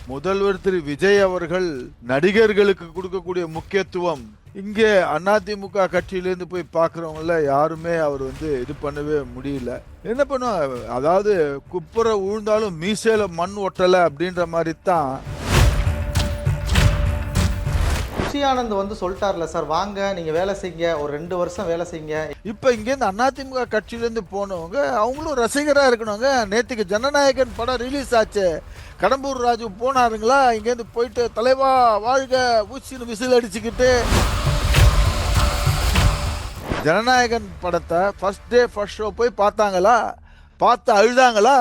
முதல்வர் திரு விஜய் அவர்கள் நடிகர்களுக்கு கொடுக்கக்கூடிய முக்கியத்துவம் இங்கே அதிமுக கட்சியிலேருந்து போய் பார்க்குறவங்கள யாருமே அவர் இது பண்ணவே முடியல. என்ன பண்ணுவாங்க, அதாவது குப்புற விழுந்தாலும் மீசையில மண் ஒட்டலை அப்படின்ற மாதிரி தான். புஷி ஆனந்த் சொல்லிட்டார்ல சார், வாங்க நீங்க வேலை செய்யுங்க, ஒரு 2 வருஷம் வேலை செய்யுங்க. இப்ப இங்கேருந்து அதிமுக கட்சியிலேருந்து போனவங்க அவங்களும் ரசிகரா இருக்கணுங்க. நேற்றுக்கு ஜனநாயகன் படம் ரிலீஸ் ஆச்சு. கடம்பூர் ராஜு போனாருங்களா, இங்கேருந்து போயிட்டு தலைவா வாழ்க ஊசின்னு விசில் அடிச்சுக்கிட்டு ஜனநாயகன் படத்தை ஃபர்ஸ்ட் டே ஃபர்ஸ்ட் ஷோ போய் பார்த்தாங்களா, பார்த்து அழுதாங்களா?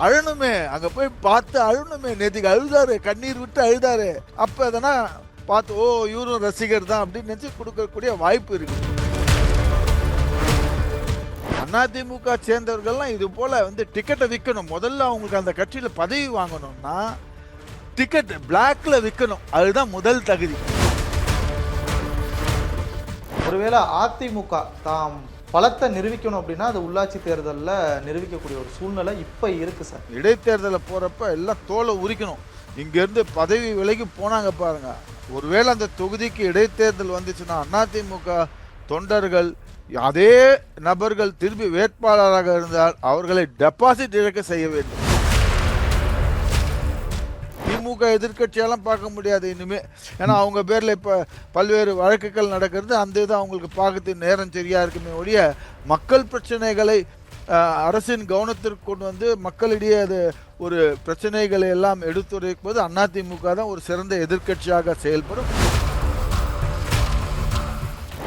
அழணுமே, அங்க போய் பார்த்து அழணுமே. நேற்றுக்கு அழுதாரு, கண்ணீர் விட்டு அழுதாரு. அப்ப எதனா பார்த்து ஓ இவரும் ரசிகர் தான் அப்படின்னு நினைச்சு கொடுக்கக்கூடிய வாய்ப்பு இருக்கு. அதிமுக சேர்ந்தவர்கள்லாம் இது போல டிக்கெட்டை விற்கணும். முதல்ல அவங்களுக்கு அந்த கட்சியில பதவி வாங்கணும்னா டிக்கெட் பிளாக்ல விற்கணும். அதுதான் முதல் தகுதி. ஒருவேளை அதிமுக தாம் பலத்தை நிரூபிக்கணும் அப்படின்னா அது உள்ளாட்சி தேர்தலில் நிரூபிக்கக்கூடிய ஒரு சூழ்நிலை இப்ப இருக்கு சார். இடைத்தேர்தலில் போறப்ப எல்லாம் தோலை உரிக்கணும். இங்க இருந்து பதவி விலகி போனாங்க பாருங்க. ஒருவேளை அந்த தொகுதிக்கு இடைத்தேர்தல் வந்துச்சுன்னா அதிமுக தொண்டர்கள் அதே நபர்கள் திரும்பி வேட்பாளராக இருந்தால் அவர்களை டெபாசிட் இழக்க செய்ய வேண்டும். திமுக எதிர்கட்சியெல்லாம் பார்க்க முடியாது இனிமே. ஏன்னா அவங்க பேர்ல இப்ப பல்வேறு வழக்குகள் நடக்கிறது. அந்த இது அவங்களுக்கு பார்க்கறதுக்கு நேரம் சரியா இருக்குமே ஒழிய மக்கள் பிரச்சனைகளை அரசின் கவனத்திற்கு கொண்டு மக்களிடையே அது ஒரு பிரச்சனைகளை எல்லாம் எடுத்துரைக்கும் போது அதிமுக தான் ஒரு சிறந்த எதிர்கட்சியாக செயல்படும்.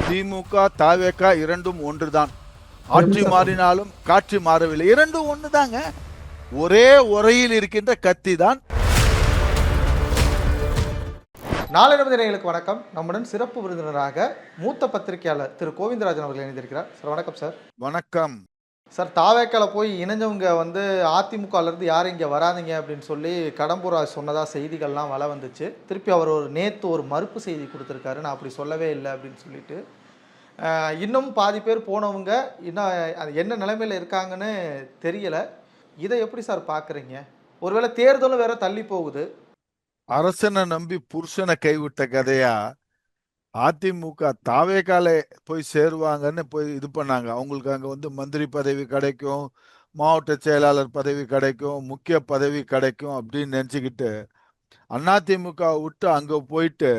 திமுக தவேக இரண்டும் ஒன்றுதான். ஆட்சி மாறினாலும் காட்சி மாறவில்லை. இரண்டும் ஒண்ணுதாங்க. ஒரே உரையில் இருக்கின்ற கத்தி தான். நாளை நேயர்களுக்கு வணக்கம். நம்முடன் சிறப்பு விருந்தினராக மூத்த பத்திரிகையாளர் திரு கோவிந்தராஜன் அவர்கள் இணைந்திருக்கிறார். சார் வணக்கம் சார். வணக்கம் சார். தாவேக்கால போய் இணைஞ்சவங்க அதிமுகல இருந்து யாரும் இங்கே வராதிங்க அப்படின்னு சொல்லி கடம்பூர் ராஜ் சொன்னதா செய்திகள்லாம் வள வந்துச்சு. திருப்பி அவர் நேற்று ஒரு மறுப்பு செய்தி கொடுத்துருக்காரு, நான் அப்படி சொல்லவே இல்லை அப்படின்னு சொல்லிட்டு. இன்னும் பாதி பேர் போனவங்க இன்னும் என்ன நிலைமையில் இருக்காங்கன்னு தெரியல. இதை எப்படி சார் பார்க்குறீங்க? ஒருவேளை தேர்தலும் வேற தள்ளி போகுது. அரசனை நம்பி புருஷனை கைவிட்ட கதையா அதிமுக தாவேக்கால போய் சேருவாங்கன்னு போய் இது பண்ணாங்க. அவங்களுக்கு அங்க மந்திரி பதவி கிடைக்கும், மாவட்ட செயலாளர் பதவி கிடைக்கும், முக்கிய பதவி கிடைக்கும் அப்படின்னு நினைச்சுக்கிட்டு அதிமுக விட்டு அங்க போயிட்டு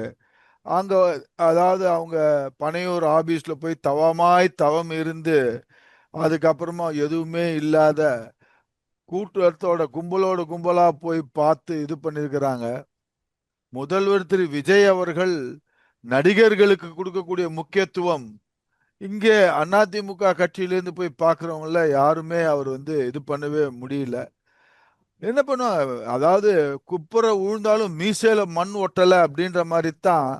அங்க அதாவது அவங்க பனையூர் ஆபீஸ்ல போய் தவம் இருந்து அதுக்கப்புறமா எதுவுமே இல்லாத கூட்டத்தோட கும்பலா போய் பார்த்து இது பண்ணிருக்கிறாங்க. முதல்வர் திரு விஜய் அவர்கள் நடிகர்களுக்கு கொடுக்கக்கூடிய முக்கியத்துவம் இங்கே அதிமுக கட்சியிலேருந்து போய் பார்க்குறவங்கள யாருமே அவர் இது பண்ணவே முடியல. என்ன பண்ணுவாங்க, அதாவது குப்புற விழுந்தாலும் மீசையில மண் ஒட்டலை அப்படின்ற மாதிரி தான்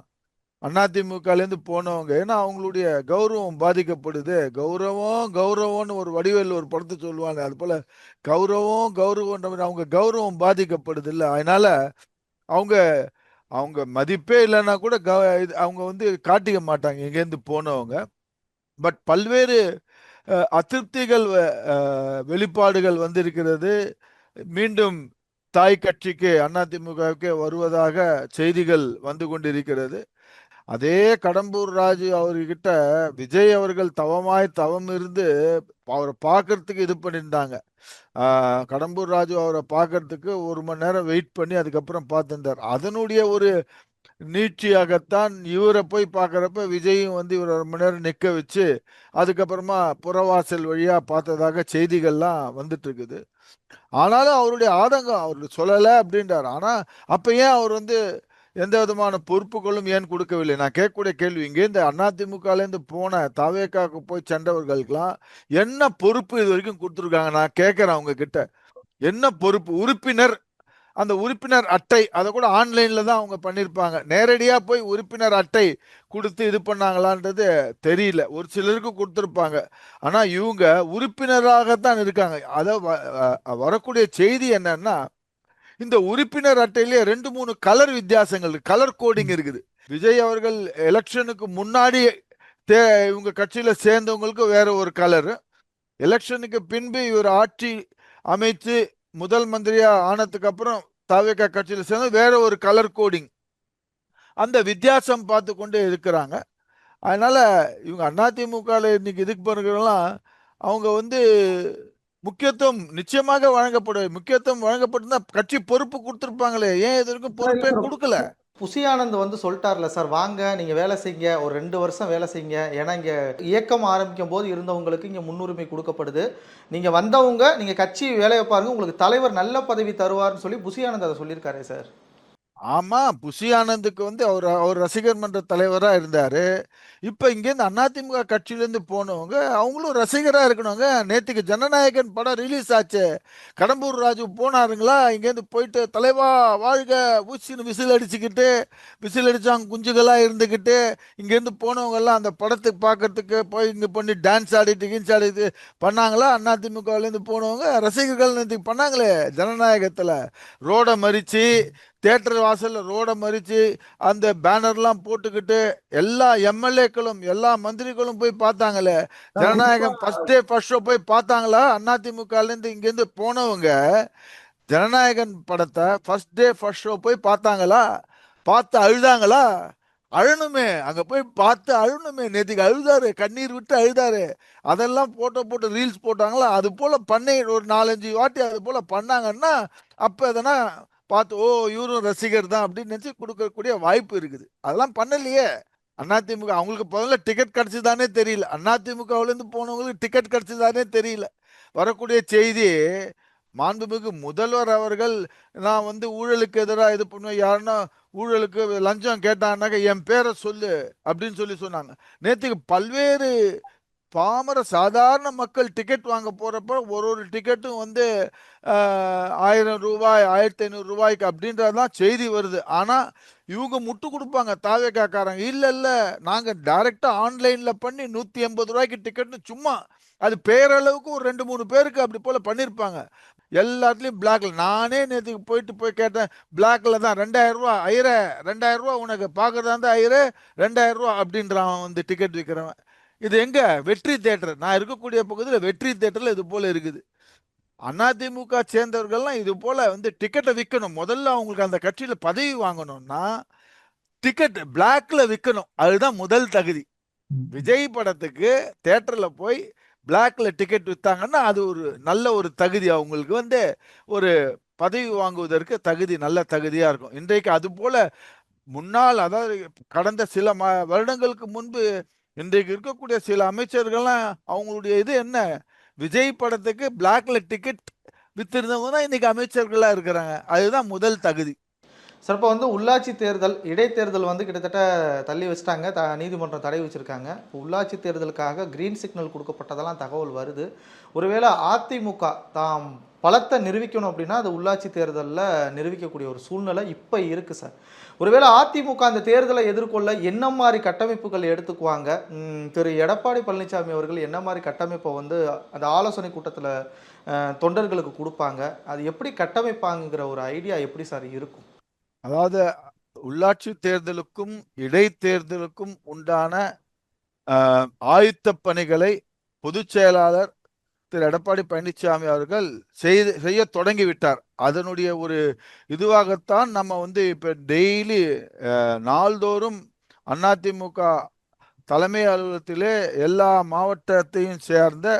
அதிமுகலேருந்து போனவங்க. ஏன்னா அவங்களுடைய கௌரவம் பாதிக்கப்படுது. கௌரவம்னு ஒரு வடிவேல் ஒரு படத்தை சொல்லுவாங்க. அது போல கௌரவன்ற மாதிரி அவங்க கௌரவம் பாதிக்கப்படுது இல்லை. அதனால அவங்க அவங்க மதிப்பே இல்லைன்னா கூட அவங்க காட்டிக்க மாட்டாங்க இங்கேருந்து போனவங்க. பட் பல்வேறு அதிருப்திகள் வெளிப்பாடுகள் வந்திருக்கிறது. மீண்டும் தாய் கட்சிக்கு அதிமுகவுக்கு வருவதாக செய்திகள் வந்து கொண்டிருக்கிறது. அதே கடம்பூர் ராஜு அவர்கிட்ட விஜய் அவர்கள் தவம் இருந்து அவரை பார்க்கறதுக்கு இது பண்ணியிருந்தாங்க. கடம்பூர் ராஜு அவரை பார்க்கறதுக்கு 1 மணி நேரம் வெயிட் பண்ணி அதுக்கப்புறம் பார்த்துருந்தார். அதனுடைய ஒரு நீட்சியாகத்தான் இவரை போய் பார்க்கறப்ப விஜயும் இவர் 1 மணி நேரம் நிற்க வச்சு அதுக்கப்புறமா புறவாசல் வழியா பார்த்ததாக செய்திகள்லாம் வந்துட்டு இருக்குது. ஆனாலும் அவருடைய ஆதங்கம் அவர் சொல்லலை அப்படின்றார். ஆனா அப்ப ஏன் அவர் எந்த விதமான பொறுப்புகளும் ஏன் கொடுக்கவில்லை? நான் கேட்கக்கூடிய கேள்வி, இங்கேருந்து அதிமுகலேருந்து போன தவேகாவுக்கு போய் சென்றவர்களுக்கெல்லாம் என்ன பொறுப்பு இது வரைக்கும் கொடுத்துருக்காங்க? நான் கேட்கிறேன் அவங்க கிட்ட, என்ன பொறுப்பு? உறுப்பினர், அந்த உறுப்பினர் அட்டை அதை கூட ஆன்லைன்ல தான் அவங்க பண்ணியிருப்பாங்க. நேரடியா போய் உறுப்பினர் அட்டை கொடுத்து இது பண்ணாங்களான்றது தெரியல. ஒரு சிலருக்கு கொடுத்துருப்பாங்க. ஆனா இவங்க உறுப்பினராகத்தான் இருக்காங்க. அதை வரக்கூடிய செய்தி என்னன்னா, இந்த உறுப்பினர் அட்டையிலே 2-3 கலர் வித்தியாசங்கள், கலர் கோடிங் இருக்குது. விஜய் அவர்கள் எலெக்ஷனுக்கு முன்னாடி இவங்க கட்சியில சேர்ந்தவங்களுக்கு வேற ஒரு கலர், எலெக்ஷனுக்கு பின்பு இவர் ஆட்சி அமைச்சு முதல் மந்திரியா ஆனதுக்கு அப்புறம் தாவேகா கட்சியில் சேர்ந்து வேற ஒரு கலர் கோடிங், அந்த வித்தியாசம் பார்த்து கொண்டே இருக்கிறாங்க. அதனால இவங்க அதிமுக இன்னைக்கு இதுக்கு பிறகுலாம் அவங்க வந்து முக்கியத்துவம் நிச்சயமாக முக்கியத்துவம் வழங்கப்பட்டிருந்தா கட்சி பொறுப்பு கொடுத்திருப்பாங்களே, ஏன் இது வரைக்கும் சார் இல்ல பொறுப்பே சார், கொடுக்கல? புசி ஆனந்த் வந்து சொல்லிட்டார்ல சார், வாங்க நீங்க வேலை செய்யுங்க, ஒரு 2 வருஷம் வேலை செய்யுங்க, ஏன்னா இங்க இயக்கம் ஆரம்பிக்கும் போது இருந்தவங்களுக்கு இங்க முன்னுரிமை கொடுக்கப்படுது, நீங்க வந்தவங்க நீங்க கட்சி வேலையை பாருங்க, உங்களுக்கு தலைவர் நல்ல பதவி தருவார்னு சொல்லி புசி ஆனந்த் அதை சொல்லியிருக்காரே சார். ஆமா, புஷி ஆனந்துக்கு வந்து அவர் அவர் ரசிகர் மன்ற தலைவரா இருந்தாரு. இப்ப இங்கேருந்து அதிமுக கட்சியிலேருந்து போனவங்க அவங்களும் ரசிகரா இருக்கணுங்க. நேத்துக்கு ஜனநாயகன் படம் ரிலீஸ் ஆச்சு. கடம்பூர் ராஜு போனாருங்களா, இங்கேருந்து போயிட்டு தலைவா வாழ்க ஊசின்னு விசில் அடிச்சுக்கிட்டு, விசில் அடிச்சாங்க குஞ்சுகளா இருந்துக்கிட்டு, இங்கேருந்து போனவங்க எல்லாம் அந்த படத்துக்கு பார்க்கறதுக்கு போய் இங்க பண்ணி டான்ஸ் ஆடிட்டு கீன்ஸ் ஆடிட்டு பண்ணாங்களா? அதிமுகலேருந்து போனவங்க ரசிகர்கள் நேத்துக்கு பண்ணாங்களே ஜனநாயகத்துல, ரோட மறிச்சு, தியேட்டர் வாசல்ல ரோட மறிச்சு, அந்த பேனர்லாம் போட்டுக்கிட்டு எல்லா எம்எல்ஏக்களும் எல்லா மந்திரிகளும் போய் பார்த்தாங்களே. சார் குறிப்பா ஜனநாயகம் ஃபர்ஸ்ட் டே ஃபர்ஸ்ட் ஷோ போய் பார்த்தாங்களா? அதிமுகலேருந்து இங்கேருந்து போனவங்க ஜனநாயகன் படத்தை ஃபர்ஸ்ட் டே ஃபர்ஸ்ட் ஷோ போய் பார்த்தாங்களா? பார்த்து அழுதாங்களா? அழணுமே, அங்க போய் பார்த்து அழணுமே. நேத்துக்கு அழுதாரு, கண்ணீர் விட்டு அழுதாரு. அதெல்லாம் போட்டோ போட்டு ரீல்ஸ் போட்டாங்களா? அது போல பண்ணி ஒரு 4-5 வாட்டி அது போல பண்ணாங்கன்னா அப்ப எதனா பார்த்து ஓ இவரும் ரசிகர் தான் அப்படின்னு நினைச்சு கொடுக்கக்கூடிய வாய்ப்பு இருக்குது. அதெல்லாம் பண்ணலையே. அதிமுக அவங்களுக்கு முதல்ல டிக்கெட் கிடைச்சதானே தெரியல. அதிமுகவுல இருந்து போனவங்களுக்கு டிக்கெட் கிடைச்சதானே தெரியல. வரக்கூடிய செய்தி, மாண்புமிகு முதல்வர் அவர்கள் நான் வந்து ஊழலுக்கு எதிராக இது பண்ணுவேன், யாருன்னா ஊழலுக்கு லஞ்சம் கேட்டான்னாக்க என் பேரை சொல்லு அப்படின்னு சொல்லி சொன்னாங்க. நேற்றுக்கு பல்வேறு பாமர சாதாரண மக்கள் டிக்கெட் வாங்க போறப்ப ஒரு ஒரு டிக்கெட்டும் வந்து 1000 ரூபாய் 1500 ரூபாய்க்கு அப்படின்றதான் செய்தி வருது. ஆனா இவங்க முட்டு கொடுப்பாங்க தாவேக்காக்காரங்க, இல்ல இல்ல நாங்க டைரக்டா ஆன்லைன்ல பண்ணி 180 ரூபாய்க்கு டிக்கெட்னு சும்மா, அது பேரளவுக்கு ஒரு 2-3 பேருக்கு அப்படி போல பண்ணிருப்பாங்க. எல்லாத்துலயும் பிளாக்ல. நானே நேற்றுக்கு போய் கேட்டேன், பிளாக்ல தான் 2000 ரூபா ஐயர, 2000 ரூபா உனக்கு பாக்குறதா இருந்தா ஐயர 2000 ரூபா அப்படின்றான் வந்து டிக்கெட் விற்கிறவன். இது எங்க? வெற்றி தேட்டர். நான் இருக்கக்கூடிய பகுதியில் வெற்றி தேட்டர்ல இது போல இருக்குது. அதிமுக சேர்ந்தவர்கள்லாம் இது போல வந்து டிக்கெட்டை விற்கணும். முதல்ல அவங்களுக்கு அந்த கட்சியில பதவி வாங்கணும்னா டிக்கெட் பிளாக்ல விற்கணும். அதுதான் முதல் தகுதி. விஜய் படத்துக்கு தேட்டர்ல போய் பிளாக்ல டிக்கெட் வித்தாங்கன்னா அது ஒரு நல்ல ஒரு தகுதி, அவங்களுக்கு வந்து ஒரு பதவி வாங்குவதற்கு தகுதி, நல்ல தகுதியா இருக்கும். இன்றைக்கு அது போல முன்னால், அதாவது கடந்த சில வருடங்களுக்கு முன்பு இன்றைக்கு இருக்கக்கூடிய சில அமைச்சர்கள்லாம் அவங்களுடைய இது என்ன, விஜய் படத்துக்கு பிளாக்ல டிக்கெட் வித்திருந்தவங்க தான் இன்னைக்கு அமைச்சர்களா இருக்கிறாங்க. அதுதான் முதல் தகுதி. சார் இப்போ வந்து உள்ளாட்சி தேர்தல் இடைத்தேர்தல் வந்து கிட்டத்தட்ட தள்ளி வச்சுட்டாங்க, நீதிமன்றம் தடை வச்சிருக்காங்க. இப்போ உள்ளாட்சி தேர்தலுக்காக கிரீன் சிக்னல் கொடுக்கப்பட்டதெல்லாம் தகவல் வருது. ஒருவேளை அதிமுக தாம் பலத்தை நிரூபிக்கணும் அப்படின்னா அது உள்ளாட்சி தேர்தலில் நிரூபிக்கக்கூடிய ஒரு சூழ்நிலை இப்போ இருக்குது சார். ஒருவேளை அதிமுக அந்த தேர்தலை எதிர்கொள்ள என்ன மாதிரி கட்டமைப்புகள் எடுத்துக்குவாங்க? திரு எடப்பாடி பழனிசாமி அவர்கள் என்ன மாதிரி கட்டமைப்பை வந்து அந்த ஆலோசனை கூட்டத்தில் தொண்டர்களுக்கு கொடுப்பாங்க? அது எப்படி கட்டமைப்பாங்கிற ஒரு ஐடியா எப்படி சார் இருக்கும்? அதாவது உள்ளாட்சி தேர்தலுக்கும் இடைத்தேர்தலுக்கும் உண்டான ஆயுத்த பணிகளை பொதுச் செயலாளர் திரு எடப்பாடி பழனிசாமி அவர்கள் செய்ய தொடங்கிவிட்டார். அதனுடைய ஒரு இதுவாகத்தான் நம்ம வந்து இப்ப டெய்லி நாள்தோறும் அதிமுக தலைமை அலுவலகத்திலே எல்லா மாவட்டத்தையும் சேர்ந்த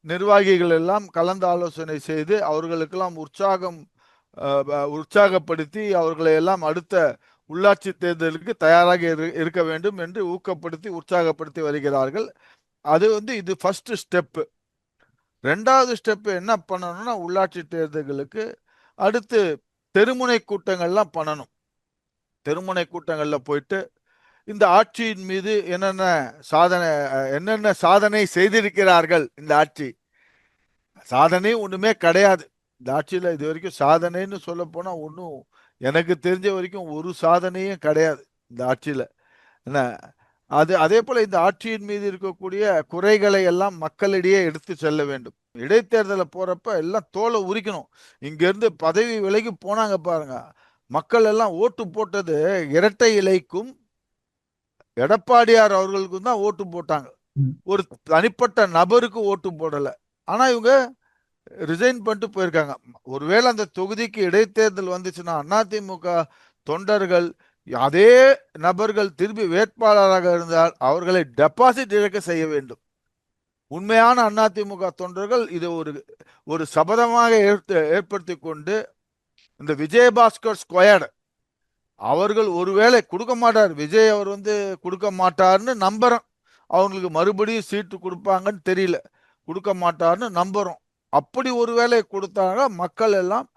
நிர்வாகிகள் எல்லாம் கலந்து ஆலோசனை செய்து அவர்களுக்கெல்லாம் உற்சாகப்படுத்தி அவர்களை எல்லாம் அடுத்த உள்ளாட்சி தேர்தலுக்கு தயாராக இருக்க வேண்டும் என்று ஊக்கப்படுத்தி உற்சாகப்படுத்தி வருகிறார்கள். அது வந்து இது ஃபர்ஸ்ட் ஸ்டெப். ரெண்டாவது ஸ்டெப் என்ன பண்ணணும்னா, உள்ளாட்சி தேர்தல்களுக்கு அடுத்து தெருமுனை கூட்டங்கள்லாம் பண்ணணும். தெருமுனை கூட்டங்கள்ல போயிட்டு இந்த ஆட்சியின் மீது என்னென்ன சாதனை செய்திருக்கிறார்கள், இந்த ஆட்சி சாதனை ஒண்ணுமே கிடையாது. இந்த ஆட்சியில இது வரைக்கும் சாதனைன்னு சொல்ல போனா ஒன்றும் எனக்கு தெரிஞ்ச வரைக்கும் ஒரு சாதனையும் கிடையாது இந்த ஆட்சியில. என்ன, அது அதே போல இந்த ஆட்சியின் மீது இருக்கக்கூடிய குறைகளை எல்லாம் மக்களிடையே எடுத்து செல்ல வேண்டும். இடைத்தேர்தலை போறப்ப எல்லாம் தோலை உரிக்கணும். இங்க இருந்து பதவி விலகி போனாங்க பாருங்க, மக்கள் எல்லாம் ஓட்டு போட்டது இரட்டை இலைக்கும் எடப்பாடியார் அவர்களுக்கும் தான் ஓட்டு போட்டாங்க. ஒரு தனிப்பட்ட நபருக்கு ஓட்டு போடல. ஆனா இவங்க ரிசைன் பண்ணிட்டு போயிருக்காங்க. ஒருவேளை அந்த தொகுதிக்கு இடைத்தேர்தல் வந்துச்சுன்னா அதிமுக தொண்டர்கள் அதே நபர்கள் திரும்பி வேட்பாளராக இருந்தால் அவர்களை டெபாசிட் இழக்க செய்ய வேண்டும். உண்மையான அதிமுக தொண்டர்கள் இதை ஒரு ஒரு சபதமாக ஏற்படுத்தி கொண்டு இந்த விஜயபாஸ்கர் ஸ்கொயர்டு அவர்கள் ஒருவேளை கொடுக்க மாட்டார், விஜய் அவர் வந்து கொடுக்க மாட்டார்னு நம்புறோம். அவங்களுக்கு மறுபடியும் சீட்டு கொடுப்பாங்கன்னு தெரியல, கொடுக்க மாட்டார்னு நம்புறோம். அப்படி ஒருவேளை கொடுத்தாங்க மக்கள் எல்லாம்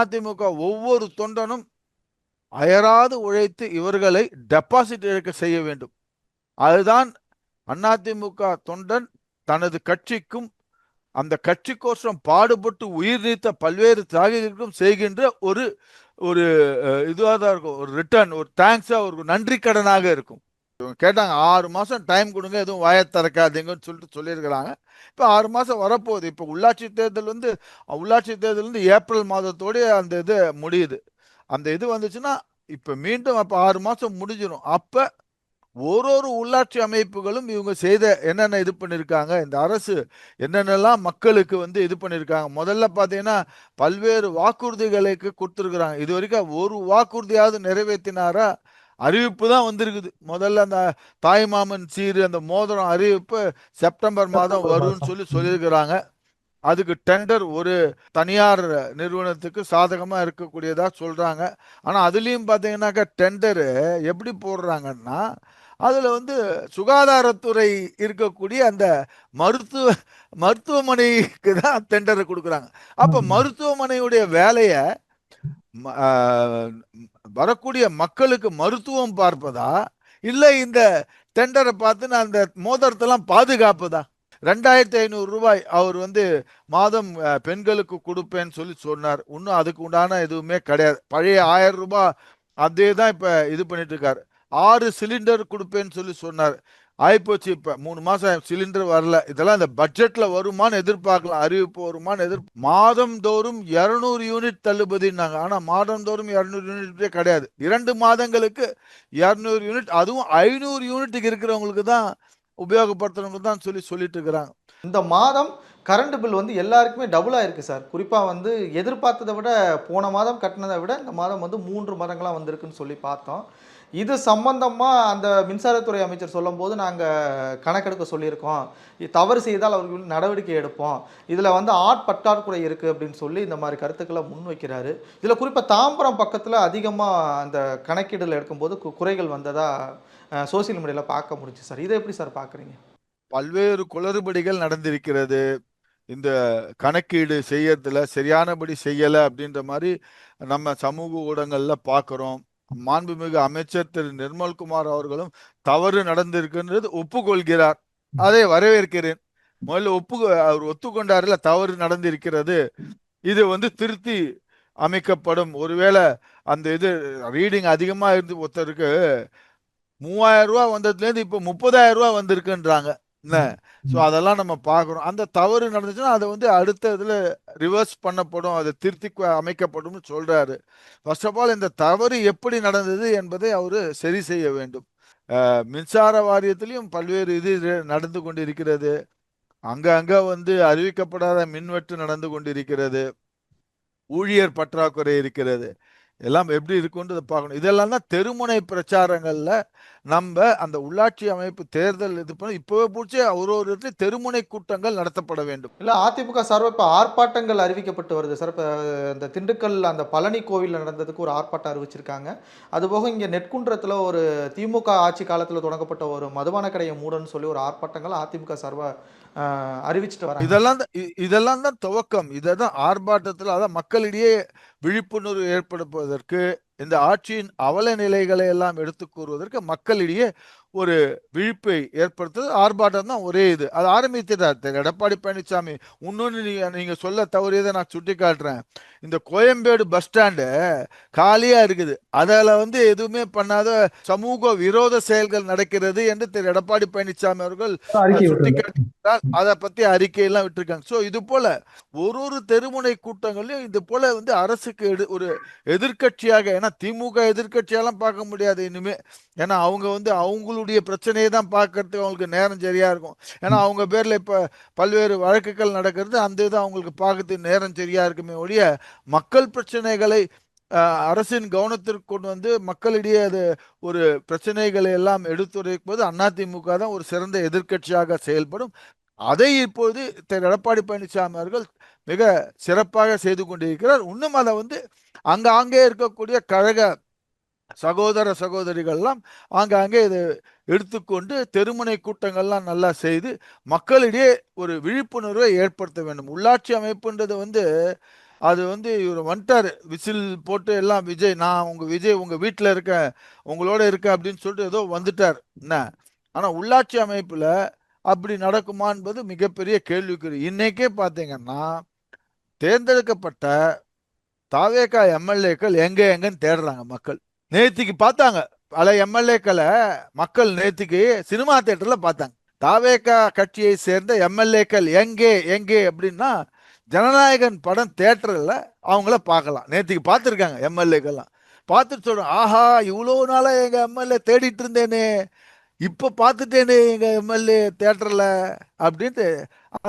அதிமுக ஒவ்வொரு தொண்டனும் அயராது உழைத்து இவர்களை டெபாசிட் இழக்க செய்ய வேண்டும். அதுதான் அதிமுக தொண்டன் தனது கட்சிக்கும் அந்த கட்சிக்கோசம் பாடுபட்டு உயிர் நீத்த பல்வேறு தியாகிகளுக்கும் செய்கின்ற ஒரு ஒரு இதுவாக தான் இருக்கும். ஒரு ரிட்டர்ன், ஒரு தேங்க்ஸா, ஒரு நன்றி கடனாக இருக்கும். இவங்க கேட்டாங்க 6 மாசம் டைம் கொடுங்க, எதுவும் வாயை திறக்காதீங்கன்னு சொல்லிட்டு சொல்லியிருக்கிறாங்க. இப்போ 6 மாசம் வரப்போகுது. இப்போ உள்ளாட்சி தேர்தல் வந்து ஏப்ரல் மாதத்தோடய அந்த இது முடியுது. அந்த இது வந்துச்சுன்னா இப்போ மீண்டும் அப்போ 6 மாசம் முடிஞ்சிடும். அப்போ ஒரு உள்ளாட்சி அமைப்புகளும் இவங்க செய்த என்னென்ன இது பண்ணியிருக்காங்க, இந்த அரசு என்னென்னலாம் மக்களுக்கு வந்து இது பண்ணியிருக்காங்க. முதல்ல பார்த்தீங்கன்னா பல்வேறு வாக்குறுதிகளுக்கு கொடுத்துருக்குறாங்க. இது வரைக்கும் ஒரு வாக்குறுதியாவது நிறைவேற்றினாரா? அறிவிப்பு தான் வந்திருக்குது. முதல்ல அந்த தாய்மாமன் சீரு அந்த மோதிரம் அறிவிப்பு செப்டம்பர் மாதம் செப்டம்பர் வரும்னு மாசம். சொல்லியிருக்கிறாங்க. அதுக்கு டெண்டர் ஒரு தனியார் நிறுவனத்துக்கு சாதகமா இருக்கக்கூடியதா சொல்றாங்க. ஆனா அதுலயும் பாத்தீங்கன்னாக்கா டெண்டரு எப்படி போடுறாங்கன்னா, அதுல வந்து சுகாதாரத்துறை இருக்கக்கூடிய அந்த மருத்துவ மருத்துவமனைக்கு தான் டெண்டர் கொடுக்குறாங்க. அப்ப ம். மருத்துவமனையுடைய வேலைய வரக்கூடிய மக்களுக்கு மருத்துவம் பார்ப்பதா, இல்ல இந்த டெண்டரை பார்த்து நான் அந்த மோதிரத்தெல்லாம் பாதுகாப்பதா? 2500 ரூபாய் அவர் வந்து மாதம் பெண்களுக்கு கொடுப்பேன்னு சொல்லி சொன்னார். இன்னும் அதுக்கு உண்டான எதுவுமே கிடையாது. பழைய 1000 ரூபாய் அதே தான் இப்ப இது பண்ணிட்டு இருக்காரு. 6 சிலிண்டர் கொடுப்பேன்னு சொல்லி சொன்னார். ஆயிப்போச்சு. இப்ப 3 மாசம் சிலிண்டர் வரல. இதெல்லாம் இந்த பட்ஜெட்ல வருமானு எதிர்பார்க்கலாம், அறிவிப்பு வருமானு மாதம் தோறும் 200 யூனிட் தள்ளுபடினாங்க. ஆனா மாதம் தோறும் 200 யூனிட்டே கிடையாது. 2 மாதங்களுக்கு 200 யூனிட், அதுவும் 500 யூனிட்டுக்கு இருக்கிறவங்களுக்கு தான் உபயோகப்படுத்தணும் தான் சொல்லிட்டு இருக்கிறாங்க. இந்த மாதம் கரண்ட் பில் வந்து எல்லாருக்குமே டபுள் ஆயிருக்கு சார். குறிப்பா வந்து எதிர்பார்த்ததை விட போன மாதம் கட்டினதை விட இந்த மாதம் வந்து 3 மடங்கெல்லாம் வந்திருக்குன்னு சொல்லி பார்த்தோம். இது சம்பந்தமா அந்த மின்சாரத்துறை அமைச்சர் சொல்லும்போது நாங்க கணக்கெடுக்க சொல்லியிருக்கோம். தவறு செய்தால் அவர்கள் நடவடிக்கை எடுப்போம். இதுல வந்து ஆட்பற்றாக்குறை இருக்கு அப்படின்னு சொல்லி இந்த மாதிரி கருத்துக்களை முன்வைக்கிறாரு. இதுல குறிப்பா தாம்பரம் பக்கத்துல அதிகமா அந்த கணக்கீடுல எடுக்கும்போது குறைகள் வந்ததா சோசியல் மீடியால பார்க்க முடிஞ்சுச்சு சார். இதை எப்படி சார் பார்க்குறீங்க? பல்வேறு குளறுபடிகள் நடந்திருக்கிறது. இந்த கணக்கீடு செய்யறதுல சரியானபடி செய்யல அப்படின்ற மாதிரி நம்ம சமூக ஊடகங்கள்ல பார்க்கிறோம். மாண்புமிகு அமைச்சர் திரு நிர்மல்குமார் அவர்களும் தவறு நடந்திருக்குன்றது ஒப்புக்கொள்கிறார். அதை வரவேற்கிறேன். முதல்ல அவர் ஒத்துக்கொண்டாருல தவறு நடந்திருக்கிறது, இது வந்து திருத்தி அமைக்கப்படும். ஒருவேளை அந்த இது ரீடிங் அதிகமா இருந்து ஒருத்தருக்கு 3000 ரூபாய் வந்ததுலேருந்து இப்போ 30,000 ரூபாய் வந்திருக்குன்றாங்க. என்ன? ஸோ அதெல்லாம் நம்ம பார்க்குறோம். அந்த தவறு நடந்துச்சுன்னா அதை வந்து அடுத்த இதில் ரிவர்ஸ் பண்ணப்படும், அதை திருத்தி அமைக்கப்படும்னு சொல்றாரு. ஃபர்ஸ்ட் ஆஃப் ஆல் இந்த தவறு எப்படி நடந்தது என்பதை அவர் சரி செய்ய வேண்டும். மின்சார வாரியத்திலையும் பல்வேறு இது நடந்து கொண்டிருக்கிறது. அங்க வந்து அறிவிக்கப்படாத மின்வெட்டு நடந்து கொண்டிருக்கிறது. ஊழியர் பற்றாக்குறை இருக்கிறது. எல்லாம் எப்படி இருக்குன்றதை பார்க்கணும். இதெல்லாம் தான் தெருமுனை பிரச்சாரங்கள்ல நம்ம அந்த உள்ளாட்சி அமைப்பு தேர்தல் இது பண்ணி இப்பவே பிடிச்சி ஒரு இடத்துல தெருமுனை கூட்டங்கள் நடத்தப்பட வேண்டும். இல்ல அதிமுக சார்பா இப்ப ஆர்ப்பாட்டங்கள் அறிவிக்கப்பட்டு வருது சார். இப்ப இந்த திண்டுக்கல் அந்த பழனி கோவில்ல நடந்ததுக்கு ஒரு ஆர்ப்பாட்டம் அறிவிச்சிருக்காங்க. அதுபோக இங்க நெற்குன்றத்துல ஒரு திமுக ஆட்சி காலத்துல தொடங்கப்பட்ட ஒரு மதுபான கடையை மூடன்னு சொல்லி ஒரு ஆர்ப்பாட்டங்கள் அதிமுக சார்பா அறிவிச்சிட்டு வராங்க. இதெல்லாம் தான் துவக்கம். இதான் ஆர்ப்பாட்டத்தில் அதான் மக்களிடையே விழிப்புணர்வு ஏற்படுத்துவதற்கு, இந்த ஆட்சியின் அவல நிலைகளை எல்லாம் எடுத்து கூறுவதற்கு மக்களிடையே ஒரு விழிப்பை ஏற்படுத்துவது ஆர்ப்பாட்டம் தான் ஒரே இது. அது ஆரம்பித்துட்டார் திரு எடப்பாடி பழனிசாமி. இன்னொன்று நீங்க சொல்ல தவறியதை நான் சுட்டி காட்டுறேன். இந்த கோயம்பேடு பஸ் ஸ்டாண்டு காலியா இருக்குது. அதில் வந்து எதுவுமே பண்ணாத சமூக விரோத செயல்கள் நடக்கிறது என்று திரு எடப்பாடி பழனிசாமி அவர்கள் சுட்டி காட்டியிருக்கிறார். அதை பத்தி அறிக்கையெல்லாம் விட்டுருக்காங்க. ஸோ இது போல ஒரு தெருமுனை கூட்டங்களையும் இது போல வந்து அரசுக்கு ஒரு எதிர்கட்சியாக, ஏன்னா திமுக எதிர்கட்சியெல்லாம் பார்க்க முடியாது இனிமே. ஏன்னா அவங்க வந்து அவங்களுடைய அவங்களுடைய பிரச்சனையை தான் பார்க்கறதுக்கு அவங்களுக்கு நேரம் சரியா இருக்கும். ஏன்னா அவங்க பேர்ல இப்ப பல்வேறு வழக்குகள் நடக்கிறது, அந்த இது அவங்களுக்கு பார்க்கறதுக்கு நேரம் சரியா இருக்குமே ஒழிய மக்கள் பிரச்சனைகளை அரசின் கவனத்திற்கு கொண்டு வந்து மக்களிடையே அது ஒரு பிரச்சனைகளை எல்லாம் எடுத்துரைப்பது அதிமுக தான் ஒரு சிறந்த எதிர்க்கட்சியாக செயல்படும். அதை இப்போது திரு எடப்பாடி பழனிசாமி அவர்கள் மிக சிறப்பாக செய்து கொண்டிருக்கிறார். இன்னும் அதை வந்து அங்கே இருக்கக்கூடிய கழக சகோதர சகோதரிகள்லாம் ஆங்காங்கே இதை எடுத்துக்கொண்டு தெருமுனை கூட்டங்கள்லாம் நல்லா செய்து மக்களிடையே ஒரு விழிப்புணர்வை ஏற்படுத்த வேண்டும். உள்ளாட்சி அமைப்புன்றது வந்து அது வந்து இவர் வந்துட்டாரு, விசில் போட்டு எல்லாம் விஜய் நான் உங்க வீட்டில் இருக்க உங்களோட இருக்க அப்படின்னு சொல்லிட்டு ஏதோ வந்துட்டார் என்ன. ஆனா உள்ளாட்சி அமைப்புல அப்படி நடக்குமா என்பது மிகப்பெரிய கேள்விக்குறி. இன்னைக்கே பார்த்தீங்கன்னா தேர்ந்தெடுக்கப்பட்ட தாவேகா எம்எல்ஏக்கள் எங்கன்னு தேடுறாங்க மக்கள். நேத்திக்கு பார்த்தாங்க பல எம்எல்ஏக்களை மக்கள் நேத்திக்கு சினிமா தியேட்டர்ல பார்த்தாங்க. தாவேகா கட்சியை சேர்ந்த எம்எல்ஏக்கள் எங்கே எங்கே அப்படின்னா ஜனநாயகன் படம் தியேட்டர்ல அவங்கள பார்க்கலாம். நேத்திக்கு பார்த்துருக்காங்க எம்எல்ஏக்கள்லாம். பார்த்துட்டு சொல்றோம், ஆஹா இவ்வளோ நாளா எங்க எம்எல்ஏ தேடிட்டு இருந்தேனே, இப்ப பார்த்துட்டேனே எங்க எம்எல்ஏ தியேட்டர்ல அப்படின்ட்டு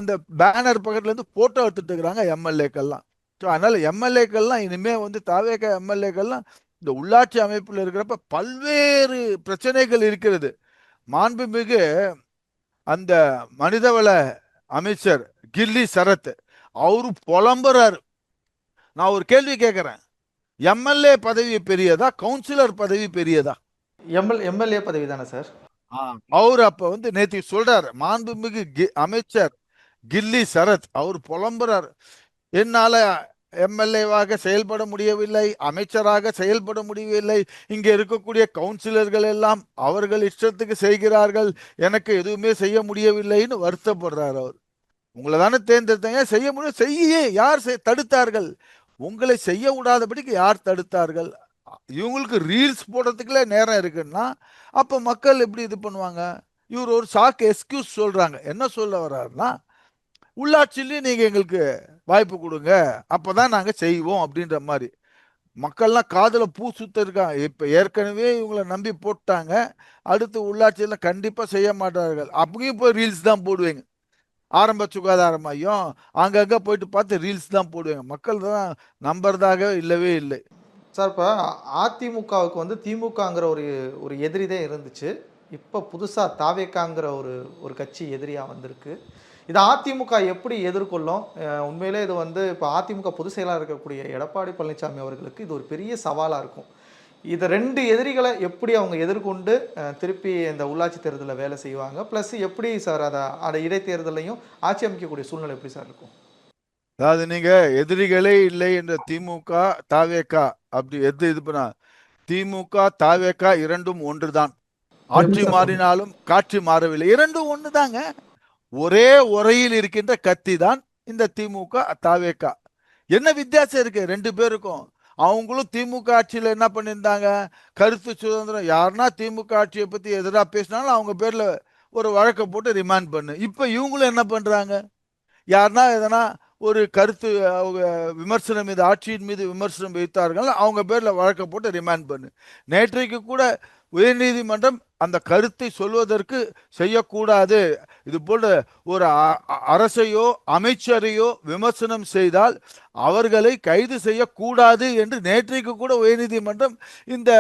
அந்த பேனர் பக்கத்துல இருந்து போட்டோ எடுத்துட்டு இருக்கிறாங்க எம்எல்ஏக்கள்லாம். ஸோ அதனால எம்எல்ஏக்கள்லாம் இனிமே வந்து தாவேக எம்எல்ஏக்கள்லாம் இந்த உள்ளாட்சி அமைப்பில் இருக்கிறப்ப பல்வேறு பிரச்சனைகள் இருக்கிறது. மாண்புமிகு அந்த மனிதவள அமைச்சர் கில்லி சரத் அவரு புலம்புறாரு. நான் ஒரு கேள்வி கேட்கிறேன், எம்எல்ஏ பதவி பெரியதா கவுன்சிலர் பதவி பெரியதா? எம்எல்ஏ பதவி தானே சார்? அவரு அப்ப வந்து நேற்று சொல்றாரு, மாண்புமிகு அமைச்சர் கில்லி சரத் அவர் புலம்புறார், என்னால எம்எல்ஏவாக செயல்பட முடியவில்லை, அமைச்சராக செயல்பட முடியவில்லை, இங்க இருக்கக்கூடிய கவுன்சிலர்கள் எல்லாம் அவர்கள் இஷ்டத்துக்கு செய்கிறார்கள், எனக்கு எதுவுமே செய்ய முடியவில்லைன்னு வருத்தப்படுறார் அவர். உங்களை தானே தேர்ந்தெடுத்தாங்க, செய்ய முடியும், செய்ய யார் தடுத்தார்கள்? உங்களை செய்ய விடாதபடிக்கு யார் தடுத்தார்கள்? இவங்களுக்கு ரீல்ஸ் போடுறதுக்குள்ள நேரம் இருக்குன்னா அப்ப மக்கள் எப்படி இது பண்ணுவாங்க? இவர் ஒரு சாக்கு எக்ஸ்கியூஸ் சொல்றாங்க. என்ன சொல்ல வர்றாருன்னா, உள்ளாட்சியிலையும் நீங்க எங்களுக்கு வாய்ப்பு கொடுங்க, அப்பதான் நாங்க செய்வோம் அப்படின்ற மாதிரி. மக்கள்லாம் காதுல பூ சுத்த இருக்காங்க. இப்ப ஏற்கனவே இவங்களை நம்பி போட்டாங்க, அடுத்து உள்ளாட்சியில கண்டிப்பா செய்ய மாட்டார்கள். அப்பயும் போய் ரீல்ஸ் தான் போடுவீங்க. ஆரம்ப சுகாதார மையம் அங்கங்க போயிட்டு பார்த்து ரீல்ஸ் தான் போடுவாங்க. மக்கள் தான் நம்புறதாக இல்லவே இல்லை. சார் இப்போ அதிமுகவுக்கு வந்து திமுகங்கிற ஒரு ஒரு எதிரி தான் இருந்துச்சு. இப்போ புதுசாக தாவேக்காங்கிற ஒரு ஒரு கட்சி எதிரியாக வந்திருக்கு. இதை அதிமுக எப்படி எதிர்கொள்ளும்? உண்மையிலே இது வந்து இப்போ அதிமுக பொதுச் செயலாளர் இருக்கக்கூடிய எடப்பாடி பழனிசாமி அவர்களுக்கு இது ஒரு பெரிய சவாலாக இருக்கும். இதை 2 எதிரிகளை எப்படி அவங்க எதிர்கொண்டு திருப்பி இந்த உள்ளாட்சி தேர்தலில் வேலை செய்வாங்க? ப்ளஸ் எப்படி சார் அதை இடைத்தேர்தலையும் ஆட்சி அமைக்கக்கூடிய சூழ்நிலை எப்படி சார் இருக்கும்? அதாவது நீங்க எதிரிகளே இல்லை என்ற திமுக தாவேகா அப்படி இது பண்ணா, திமுக தாவேகா இரண்டும் ஒன்றுதான். ஆட்சி மாறினாலும் காட்சி மாறவில்லை, இரண்டும் ஒண்ணுதாங்க. ஒரே உரையில் இருக்கின்ற கத்தி தான் இந்த திமுக தாவேகா. என்ன வித்தியாசம் இருக்கு 2 பேருக்கும்? அவங்களும் திமுக ஆட்சியில் என்ன பண்ணியிருந்தாங்க, கருத்து சுதந்திரம், யாருன்னா திமுக ஆட்சியை பத்தி எதிராக பேசினாலும் அவங்க பேர்ல ஒரு வழக்கை போட்டு ரிமாண்ட் பண்ணு. இப்ப இவங்களும் என்ன பண்றாங்க, யாருன்னா எதனா ஒரு கருத்து விமர்சனம் மீது ஆட்சியின் மீது விமர்சனம் வைத்தார்கள், அவங்க பேர்ல வழக்க போட்டு ரிமாண்ட் பண்ணு. நேற்றைக்கு கூட உயர்நீதிமன்றம் அந்த கருத்தை சொல்வதற்கு செய்யக்கூடாது, இது போல ஒரு அரசையோ அமைச்சரையோ விமர்சனம் செய்தால் அவர்களை கைது செய்யக்கூடாது என்று நேற்றைக்கு கூட உயர்நீதிமன்றம் இந்த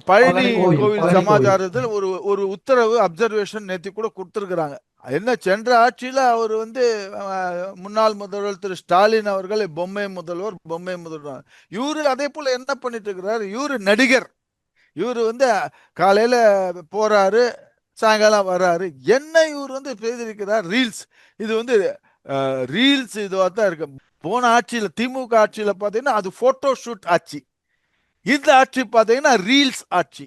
பழனி கோவில் சமாச்சாரத்தில் ஒரு ஒரு உத்தரவு அப்சர்வேஷன் நேற்று கூட கொடுத்திருக்கிறாங்க. என்ன சென்ற ஆட்சியில அவர் வந்து முன்னாள் முதல்வர் திரு ஸ்டாலின் அவர்களை பொம்மை முதல்வர், இவரு அதே போல என்ன பண்ணிட்டு இருக்கிறார், இவரு நடிகர், இவரு வந்து காலையில போறாரு சாயங்காலம் வர்றாரு. என்ன இவர் வந்து செய்திருக்கிறார் ரீல்ஸ், இது வந்து ரீல்ஸ் இதுவாக தான் இருக்கு. போன ஆட்சியில திமுக ஆட்சியில பாத்தீங்கன்னா அது போட்டோ ஷூட் ஆட்சி, இந்த ஆட்சி பாத்தீங்கன்னா ரீல்ஸ் ஆட்சி.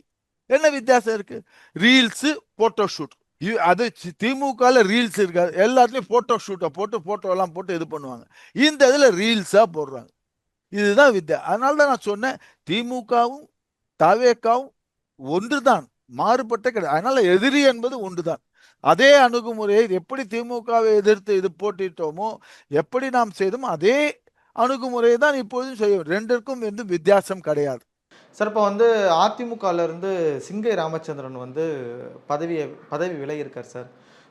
என்ன வித்தியாசம் இருக்கு? ரீல்ஸ் போட்டோ ஷூட், அது திமுக ரீல்ஸ் இருக்காது, எல்லாத்துலயும் போட்டோ ஷூட்டை போட்டு போட்டோ எல்லாம் போட்டு இது பண்ணுவாங்க, இந்த இதுல ரீல்ஸா போடுறாங்க. இதுதான் வித்தியா. அதனாலதான் நான் சொன்னேன், திமுகவும் தாவேக்காவும் ஒன்றுதான், மாறுபட்ட கிடையாது. அதனால எதிரி என்பது ஒன்றுதான். அதே அணுகுமுறையை எப்படி திமுகவை எதிர்த்து இது போட்டிட்டோமோ, எப்படி நாம் செய்தோமோ அதே அணுகுமுறையை தான் இப்போதும் செய்யும். 2க்கும் எந்த வித்தியாசம் கிடையாது. சார் இப்போ வந்து அதிமுகல இருந்து சிங்கை ராமச்சந்திரன் வந்து பதவியை பதவி விலகியிருக்கார் சார்.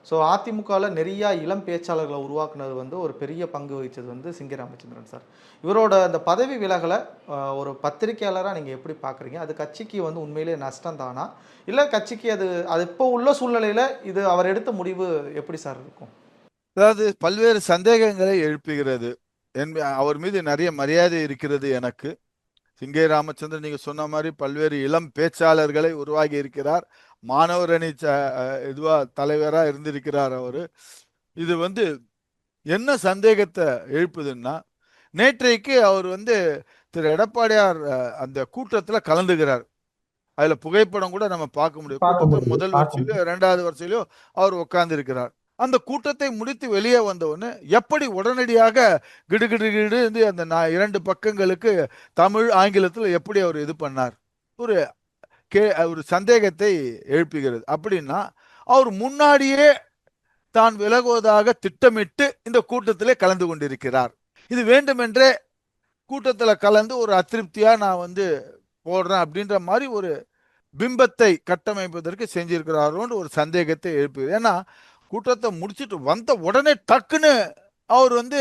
ஸோ அதிமுகவில் நிறையா இளம் பேச்சாளர்களை உருவாக்குனது வந்து ஒரு பெரிய பங்கு வகித்தது வந்து சிங்கை ராமச்சந்திரன் சார். இவரோட அந்த பதவி விலகலை ஒரு பத்திரிகையாளராக நீங்கள் எப்படி பார்க்குறீங்க? அது கட்சிக்கு வந்து உண்மையிலேயே நஷ்டம் தானா, இல்லை கட்சிக்கு அது அது இப்போ உள்ள சூழ்நிலையில் இது அவர் எடுத்த முடிவு எப்படி சார் இருக்கும்? அதாவது பல்வேறு சந்தேகங்களை எழுப்புகிறது. அவர் மீது நிறைய மரியாதை இருக்கிறது எனக்கு. சிங்கை ராமச்சந்திரன் நீங்க சொன்ன மாதிரி பல்வேறு இளம் பேச்சாளர்களை உருவாகி இருக்கிறார். மாணவர் அணி இதுவா தலைவரா இருந்திருக்கிறார் அவரு. இது வந்து என்ன சந்தேகத்தை எழுப்புதுன்னா, நேற்றைக்கு அவர் வந்து திரு எடப்பாடியார் அந்த கூட்டத்துல கலந்துகிறார். அதுல புகைப்படம் கூட நம்ம பார்க்க முடியும். கூட்டத்தில் முதல் வரிசையிலோ 2வது வரிசையிலோ அவர் உட்கார்ந்து இருக்கிறார். அந்த கூட்டத்தை முடித்து வெளியே வந்தவுடனே எப்படி உடனடியாக கிடுகிடு அந்த 2 பக்கங்களுக்கு தமிழ் ஆங்கிலத்தில் எப்படி அவர் இது பண்ணார்? ஒரு ஒரு சந்தேகத்தை எழுப்புகிறது. அப்படின்னா அவர் முன்னாடியே தான் விலகுவதாக திட்டமிட்டு இந்த கூட்டத்திலே கலந்து கொண்டிருக்கிறார். இது வேண்டுமென்றே கூட்டத்தில் கலந்து ஒரு அதிருப்தியா நான் வந்து போடுறேன் அப்படின்ற மாதிரி ஒரு பிம்பத்தை கட்டமைப்பதற்கு செஞ்சிருக்கிறாரோன்னு ஒரு சந்தேகத்தை எழுப்புது. ஏன்னா கூட்டத்தை முடிச்சுட்டு வந்த உடனே டக்குன்னு அவர் வந்து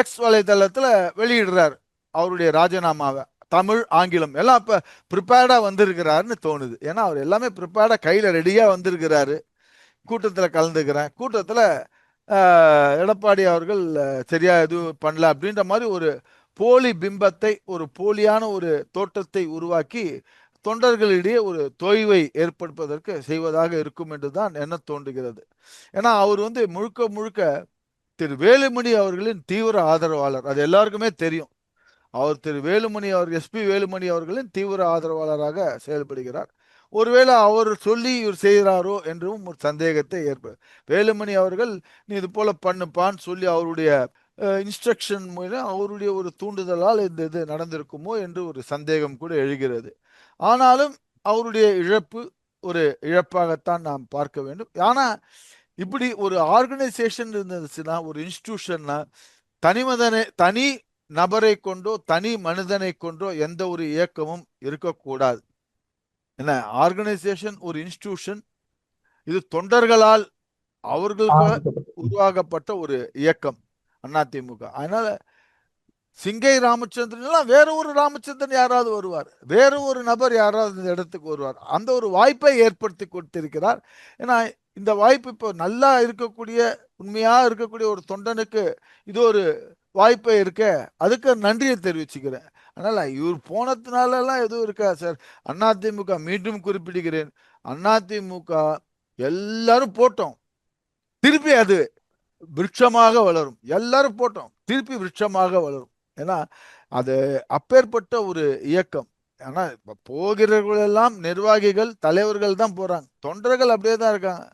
எக்ஸ் வலைதளத்துல வெளியிடுறார் அவருடைய ராஜினாமாவை. தமிழ் ஆங்கிலம் எல்லாம் இப்ப ப்ரிப்பேர்டா வந்திருக்கிறாருன்னு தோணுது. ஏன்னா அவர் எல்லாமே ப்ரிப்பேர்டா கையில ரெடியா வந்திருக்கிறாரு. கூட்டத்துல கலந்துக்கிறேன், கூட்டத்துல எடப்பாடி அவர்கள் சரியா எதுவும் பண்ணல அப்படின்ற மாதிரி ஒரு போலி பிம்பத்தை, ஒரு போலியான ஒரு தோற்றத்தை உருவாக்கி தொண்டர்களிடையே ஒரு தொய்வை ஏற்படுத்துவதற்கு செய்வதாக இருக்கும் என்றுதான் என்ன தோன்றுகிறது. ஏன்னா அவர் வந்து முழுக்க முழுக்க திரு வேலுமணி அவர்களின் தீவிர ஆதரவாளர். அது எல்லாருக்குமே தெரியும். அவர் திரு வேலுமணி அவர் எஸ்பி வேலுமணி அவர்களின் தீவிர ஆதரவாளராக செயல்படுகிறார். ஒருவேளை அவர் சொல்லி இவர் செய்கிறாரோ என்றும் ஒரு சந்தேகத்தை ஏற்படும். வேலுமணி அவர்கள் நீ இது போல பண்ணுப்பான்னு சொல்லி அவருடைய இன்ஸ்ட்ரக்ஷன் மூலம் அவருடைய ஒரு தூண்டுதலால் இந்த இது நடந்திருக்குமோ என்று ஒரு சந்தேகம் கூட எழுகிறது. ஆனாலும் அவருடைய இழப்பு ஒரு இழப்பாகத்தான் நாம் பார்க்க வேண்டும். ஆனா இப்படி ஒரு ஆர்கனைசேஷன் இருந்துச்சுன்னா, ஒரு இன்ஸ்டிடியூஷன்னா, தனி நபரை கொண்டோ தனி மனிதனை கொண்டோ எந்த ஒரு இயக்கமும் இருக்கக்கூடாது. என்ன ஆர்கனைசேஷன், ஒரு இன்ஸ்டிடியூஷன், இது தொண்டர்களால் அவர்களுக்கு உருவாக்கப்பட்ட ஒரு இயக்கம் அதிமுக. அதனால சிங்கை ராமச்சந்திரன் வேற ஒரு ராமச்சந்திரன் யாராவது வருவார், வேற ஒரு நபர் யாராவது இந்த இடத்துக்கு வருவார். அந்த ஒரு வாய்ப்பை ஏற்படுத்தி கொடுத்திருக்கிறார். ஏன்னா இந்த வாய்ப்பு இப்போ நல்லா இருக்கக்கூடிய உண்மையா இருக்கக்கூடிய ஒரு தொண்டனுக்கு இது ஒரு வாய்ப்பை இருக்க, அதுக்கு நன்றியை தெரிவிச்சுக்கிறேன். அதனால இவர் போனதுனால எல்லாம் எதுவும் இருக்கா சார்? அதிமுக மீண்டும் குறிப்பிடுகிறேன், அதிமுக எல்லாரும் போட்டோம், திருப்பி அது விருட்சமாக வளரும். எல்லாரும் போட்டோம், திருப்பி விருட்சமாக வளரும். ஏன்னா அது அப்பேற்பட்ட ஒரு இயக்கம். ஆனா இப்ப போகிறவர்கள் எல்லாம் நிர்வாகிகள் தலைவர்கள் தான் போறாங்க, தொண்டர்கள் அப்படியே தான் இருக்காங்க.